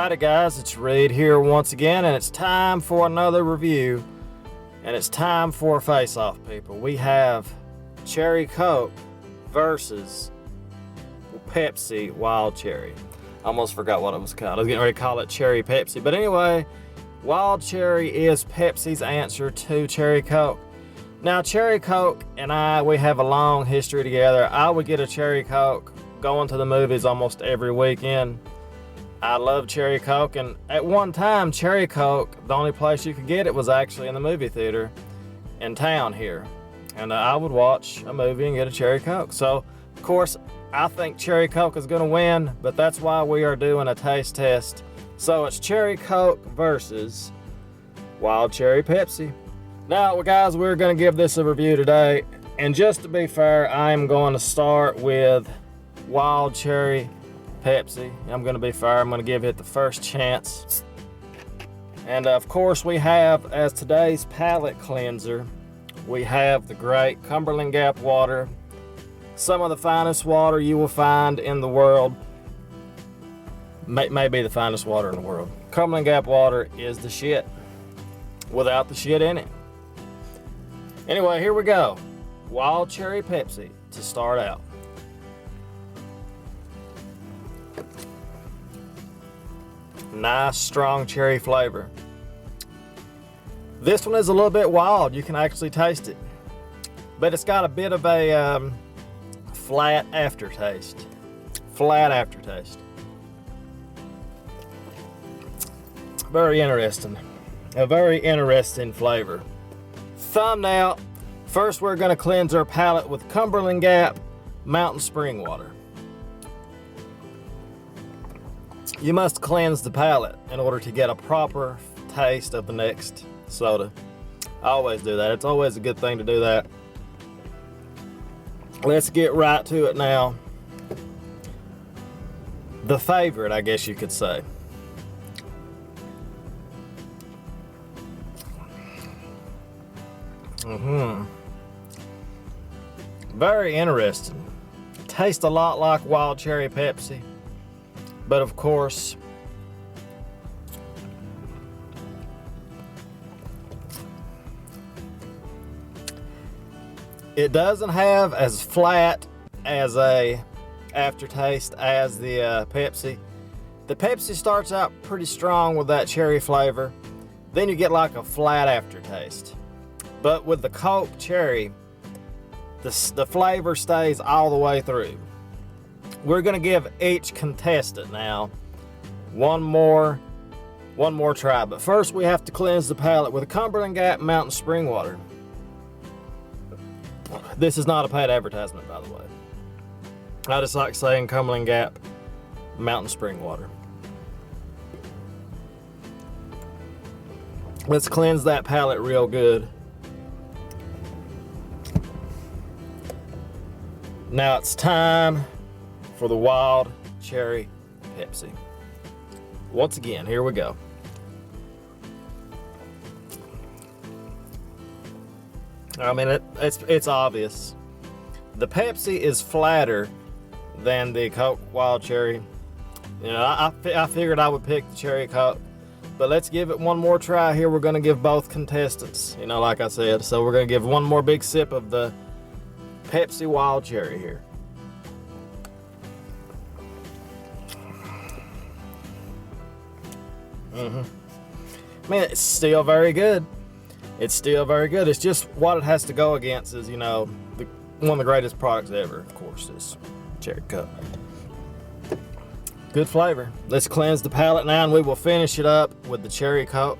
Alrighty guys, it's Reed here once again, and it's time for another review, and it's time for a face-off, people. We have Cherry Coke versus Pepsi Wild Cherry. I almost forgot what it was called. I was getting ready to call it Cherry Pepsi, but anyway, Wild Cherry is Pepsi's answer to Cherry Coke. Now, Cherry Coke and we have a long history together. I would get a Cherry Coke going to the movies almost every weekend. I love Cherry Coke, and at one time, Cherry Coke, the only place you could get it was actually in the movie theater in town here. And I would watch a movie and get a Cherry Coke. So, of course, I think Cherry Coke is going to win, but that's why we are doing a taste test. So it's Cherry Coke versus Wild Cherry Pepsi. Now, guys, we're going to give this a review today. And just to be fair, I am going to start with Wild Cherry Pepsi. I'm going to be fair. I'm going to give it the first chance. And of course, we have, as today's palate cleanser, we have the great Cumberland Gap water. Some of the finest water you will find in the world. Maybe the finest water in the world. Cumberland Gap water is the shit, without the shit in it. Anyway, here we go. Wild Cherry Pepsi to start out. Nice, strong cherry flavor. This one is a little bit wild. You can actually taste it. But it's got a bit of a flat aftertaste. Flat aftertaste. Very interesting. A very interesting flavor. Thumbnail. First, we're going to cleanse our palate with Cumberland Gap Mountain Spring Water. You must cleanse the palate in order to get a proper taste of the next soda. I always do that. It's always a good thing to do that. Let's get right to it now. The favorite, I guess you could say. Very interesting. Tastes a lot like Wild Cherry Pepsi. But of course, it doesn't have as flat as a aftertaste as the Pepsi. The Pepsi starts out pretty strong with that cherry flavor. Then you get like a flat aftertaste. But with the Coke Cherry, the flavor stays all the way through. We're gonna give each contestant now one more try. But first, we have to cleanse the palate with Cumberland Gap Mountain Spring Water. This is not a paid advertisement, by the way. I just like saying Cumberland Gap Mountain Spring Water. Let's cleanse that palate real good. Now it's time for the Wild Cherry Pepsi. Once again, here we go. I mean, it's obvious. The Pepsi is flatter than the Coke Wild Cherry. You know, I figured I would pick the Cherry Coke, but let's give it one more try here. We're going to give both contestants, you know, like I said. So we're going to give one more big sip of the Pepsi Wild Cherry here. I mean, it's still very good. It's still very good. It's just what it has to go against is, you know, one of the greatest products ever, of course, is Cherry Coke. Good flavor. Let's cleanse the palate now, and we will finish it up with the Cherry Coke.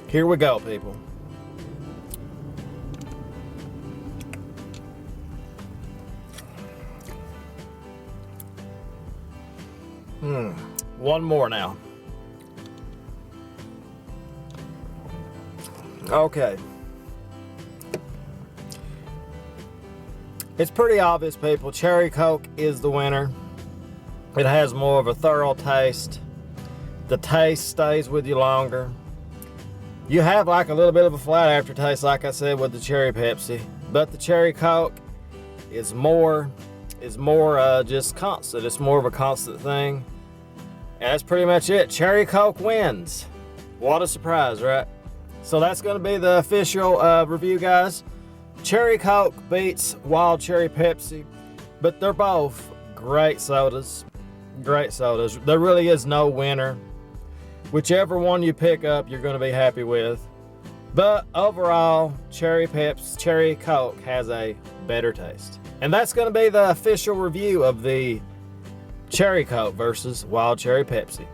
Here we go, people. One more now. Okay. It's pretty obvious, people. Cherry Coke is the winner. It has more of a thorough taste. The taste stays with you longer. You have like a little bit of a flat aftertaste, like I said, with the Cherry Pepsi. but the Cherry Coke is more just constant. It's more of a constant thing. And that's pretty much it. Cherry Coke wins. What a surprise, right? So that's going to be the official review, guys. Cherry Coke beats Wild Cherry Pepsi, but they're both great sodas. Great sodas. There really is no winner. Whichever one you pick up, you're going to be happy with. But overall, Cherry Coke has a better taste. And that's going to be the official review of the Cherry Coke versus Wild Cherry Pepsi.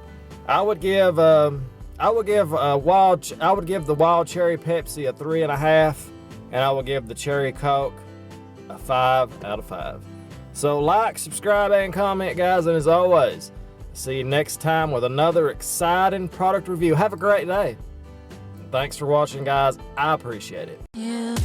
I would give the Wild Cherry Pepsi a 3.5, and I will give the Cherry Coke a 5 out of 5. So like, subscribe, and comment, guys, and as always, see you next time with another exciting product review. Have a great day. Thanks for watching, guys. I appreciate it. Yeah.